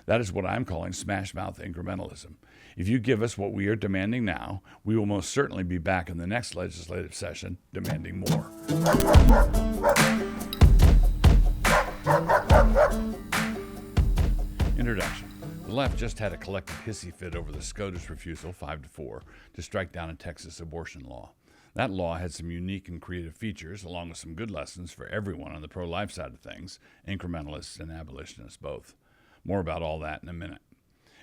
That is what I'm calling Smashmouth incrementalism. If you give us what we are demanding now, we will most certainly be back in the next legislative session demanding more. Introduction. The left just had a collective hissy fit over the SCOTUS refusal, 5-4, to strike down a Texas abortion law. That law had some unique and creative features, along with some good lessons for everyone on the pro-life side of things, incrementalists and abolitionists both. More about all that in a minute.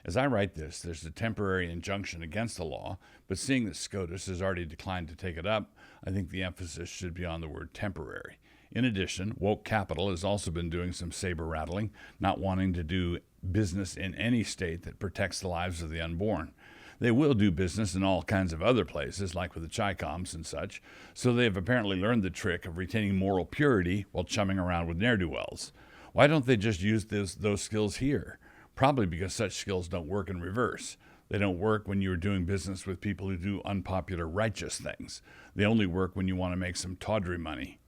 As I write this, there's a temporary injunction against the law, but seeing that SCOTUS has already declined to take it up, I think the emphasis should be on the word temporary. In addition, woke capital has also been doing some saber rattling, not wanting to do business in any state that protects the lives of the unborn. They will do business in all kinds of other places, like with the Chi-Coms and such, so they have apparently learned the trick of retaining moral purity while chumming around with ne'er-do-wells. Why don't they just use those skills here? Probably because such skills don't work in reverse. They don't work when you're doing business with people who do unpopular righteous things. They only work when you want to make some tawdry money.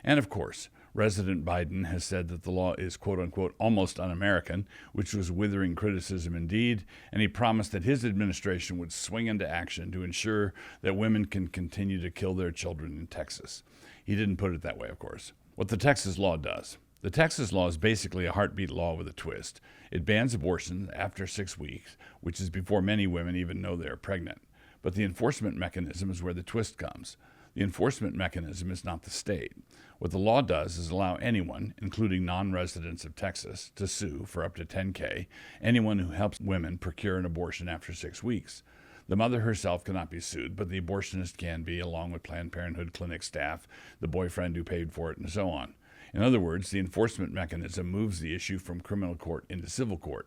And of course, President Biden has said that the law is quote-unquote almost un-American, which was withering criticism indeed, and he promised that his administration would swing into action to ensure that women can continue to kill their children in Texas. He didn't put it that way, of course. What the Texas law does. The Texas law is basically a heartbeat law with a twist. It bans abortion after 6 weeks, which is before many women even know they are pregnant. But the enforcement mechanism is where the twist comes. The enforcement mechanism is not the state. What the law does is allow anyone, including non-residents of Texas, to sue for up to $10,000 anyone who helps women procure an abortion after 6 weeks. The mother herself cannot be sued, but the abortionist can be, along with Planned Parenthood clinic staff, the boyfriend who paid for it, and so on. In other words, the enforcement mechanism moves the issue from criminal court into civil court,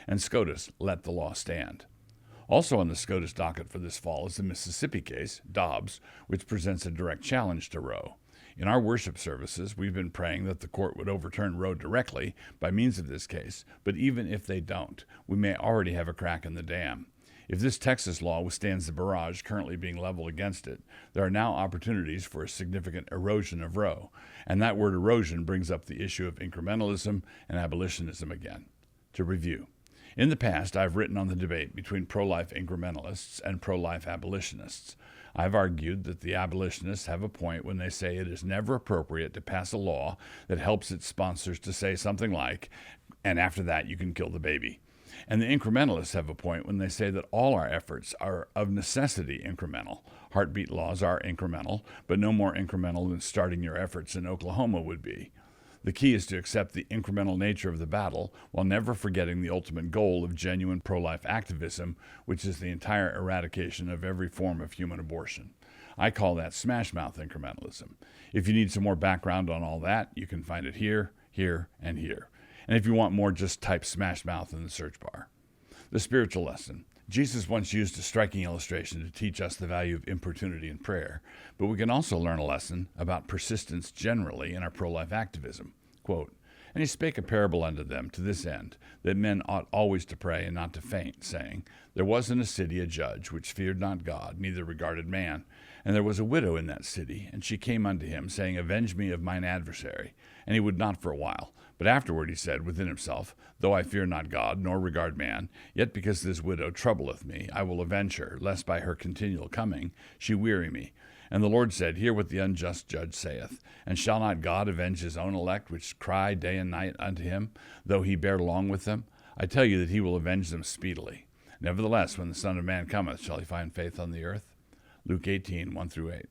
and SCOTUS let the law stand. Also on the SCOTUS docket for this fall is the Mississippi case, Dobbs, which presents a direct challenge to Roe. In our worship services, we've been praying that the court would overturn Roe directly by means of this case, but even if they don't, we may already have a crack in the dam. If this Texas law withstands the barrage currently being leveled against it, there are now opportunities for a significant erosion of Roe, and that word erosion brings up the issue of incrementalism and abolitionism again. To review. In the past, I've written on the debate between pro-life incrementalists and pro-life abolitionists. I've argued that the abolitionists have a point when they say it is never appropriate to pass a law that helps its sponsors to say something like, and after that you can kill the baby. And the incrementalists have a point when they say that all our efforts are of necessity incremental. Heartbeat laws are incremental, but no more incremental than starting your efforts in Oklahoma would be. The key is to accept the incremental nature of the battle while never forgetting the ultimate goal of genuine pro-life activism, which is the entire eradication of every form of human abortion. I call that Smashmouth incrementalism. If you need some more background on all that, you can find it here, here, and here. And if you want more, just type Smashmouth in the search bar. The spiritual lesson. Jesus once used a striking illustration to teach us the value of importunity in prayer, but we can also learn a lesson about persistence generally in our pro-life activism. Quote, "And he spake a parable unto them to this end, that men ought always to pray and not to faint, saying, There was in a city a judge, which feared not God, neither regarded man. And there was a widow in that city, and she came unto him, saying, Avenge me of mine adversary. And he would not for a while. But afterward he said within himself, Though I fear not God, nor regard man, yet because this widow troubleth me, I will avenge her, lest by her continual coming she weary me. And the Lord said, Hear what the unjust judge saith. And shall not God avenge his own elect, which cry day and night unto him, though he bear long with them? I tell you that he will avenge them speedily. Nevertheless, when the Son of Man cometh, shall he find faith on the earth? Luke 18, 1-8.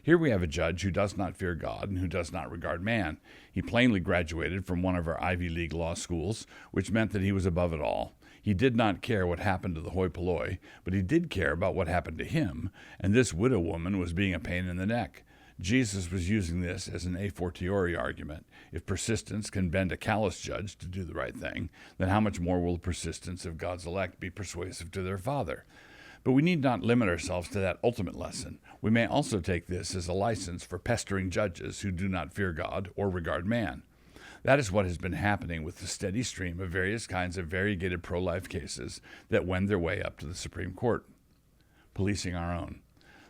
Here we have a judge who does not fear God and who does not regard man. He plainly graduated from one of our Ivy League law schools, which meant that he was above it all. He did not care what happened to the hoi polloi, but he did care about what happened to him, and this widow woman was being a pain in the neck. Jesus was using this as an a fortiori argument. If persistence can bend a callous judge to do the right thing, then how much more will the persistence of God's elect be persuasive to their Father? But we need not limit ourselves to that ultimate lesson. We may also take this as a license for pestering judges who do not fear God or regard man. That is what has been happening with the steady stream of various kinds of variegated pro-life cases that wend their way up to the Supreme Court. Policing our own.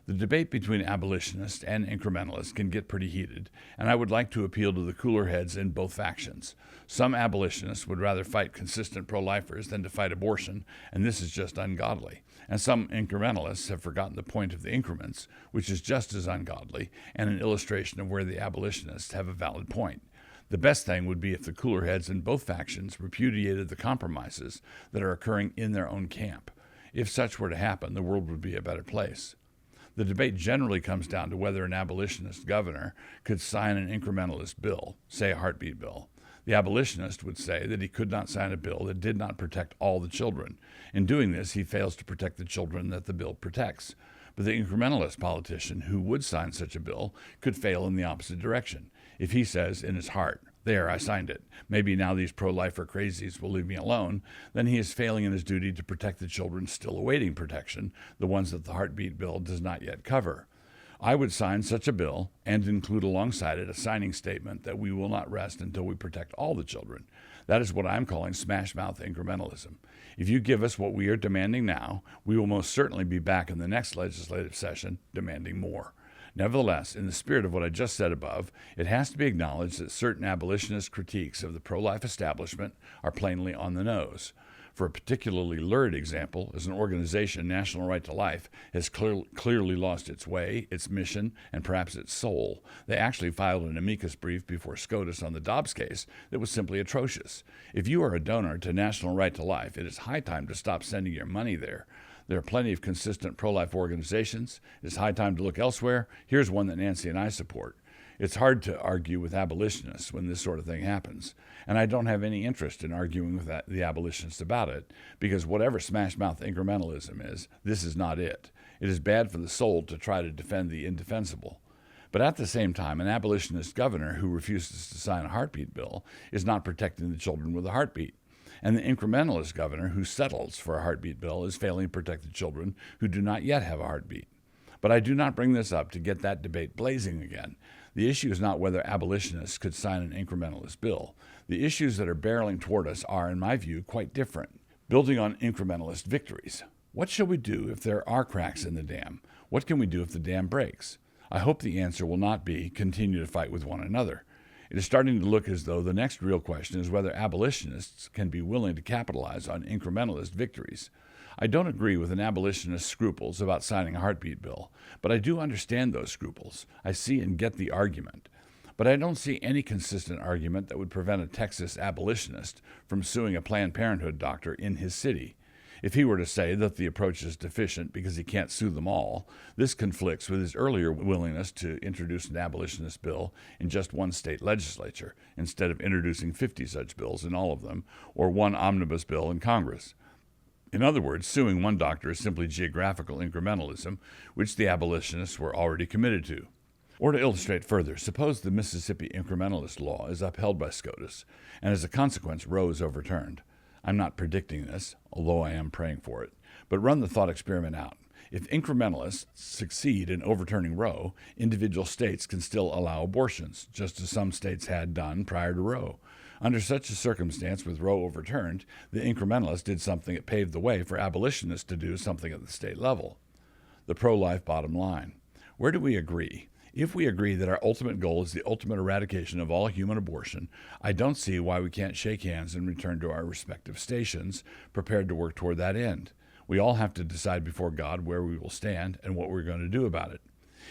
The debate between abolitionists and incrementalists can get pretty heated, and I would like to appeal to the cooler heads in both factions. Some abolitionists would rather fight consistent pro-lifers than to fight abortion, and this is just ungodly. And some incrementalists have forgotten the point of the increments, which is just as ungodly, and an illustration of where the abolitionists have a valid point. The best thing would be if the cooler heads in both factions repudiated the compromises that are occurring in their own camp. If such were to happen, the world would be a better place. The debate generally comes down to whether an abolitionist governor could sign an incrementalist bill, say a heartbeat bill. The abolitionist would say that he could not sign a bill that did not protect all the children. In doing this, he fails to protect the children that the bill protects. But the incrementalist politician who would sign such a bill could fail in the opposite direction. If he says in his heart, "There, I signed it. Maybe now these pro-lifer crazies will leave me alone," then he is failing in his duty to protect the children still awaiting protection, the ones that the heartbeat bill does not yet cover. I would sign such a bill and include alongside it a signing statement that we will not rest until we protect all the children. That is what I'm calling Smashmouth incrementalism. If you give us what we are demanding now, we will most certainly be back in the next legislative session demanding more. Nevertheless, in the spirit of what I just said above, it has to be acknowledged that certain abolitionist critiques of the pro-life establishment are plainly on the nose. For a particularly lurid example, as an organization, National Right to Life has clearly lost its way, its mission, and perhaps its soul. They actually filed an amicus brief before SCOTUS on the Dobbs case that was simply atrocious. If you are a donor to National Right to Life, it is high time to stop sending your money there. There are plenty of consistent pro-life organizations. It is high time to look elsewhere. Here's one that Nancy and I support. It's hard to argue with abolitionists when this sort of thing happens, and I don't have any interest in arguing with the abolitionists about it, because whatever Smashmouth incrementalism is, this is not it. It is bad for the soul to try to defend the indefensible. But at the same time, an abolitionist governor who refuses to sign a heartbeat bill is not protecting the children with a heartbeat. And the incrementalist governor who settles for a heartbeat bill is failing to protect the children who do not yet have a heartbeat. But I do not bring this up to get that debate blazing again. The issue is not whether abolitionists could sign an incrementalist bill. The issues that are barreling toward us are, in my view, quite different, building on incrementalist victories. What shall we do if there are cracks in the dam? What can we do if the dam breaks? I hope the answer will not be continue to fight with one another. It is starting to look as though the next real question is whether abolitionists can be willing to capitalize on incrementalist victories. I don't agree with an abolitionist's scruples about signing a heartbeat bill, but I do understand those scruples. I see and get the argument. But I don't see any consistent argument that would prevent a Texas abolitionist from suing a Planned Parenthood doctor in his city. If he were to say that the approach is deficient because he can't sue them all, this conflicts with his earlier willingness to introduce an abolitionist bill in just one state legislature, instead of introducing 50 such bills in all of them, or one omnibus bill in Congress. In other words, suing one doctor is simply geographical incrementalism, which the abolitionists were already committed to. Or to illustrate further, suppose the Mississippi incrementalist law is upheld by SCOTUS, and as a consequence, Roe is overturned. I'm not predicting this, although I am praying for it, but run the thought experiment out. If incrementalists succeed in overturning Roe, individual states can still allow abortions, just as some states had done prior to Roe. Under such a circumstance, with Roe overturned, the incrementalists did something that paved the way for abolitionists to do something at the state level. The pro-life bottom line. Where do we agree? If we agree that our ultimate goal is the ultimate eradication of all human abortion, I don't see why we can't shake hands and return to our respective stations, prepared to work toward that end. We all have to decide before God where we will stand and what we're going to do about it.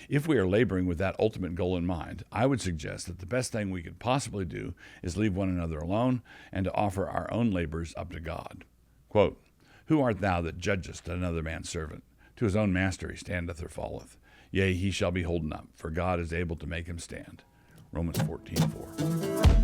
If we are laboring with that ultimate goal in mind, I would suggest that the best thing we could possibly do is leave one another alone and to offer our own labors up to God. Quote, "Who art thou that judgest another man's servant? To his own master he standeth or falleth. Yea, he shall be holden up, for God is able to make him stand." Romans 14:4.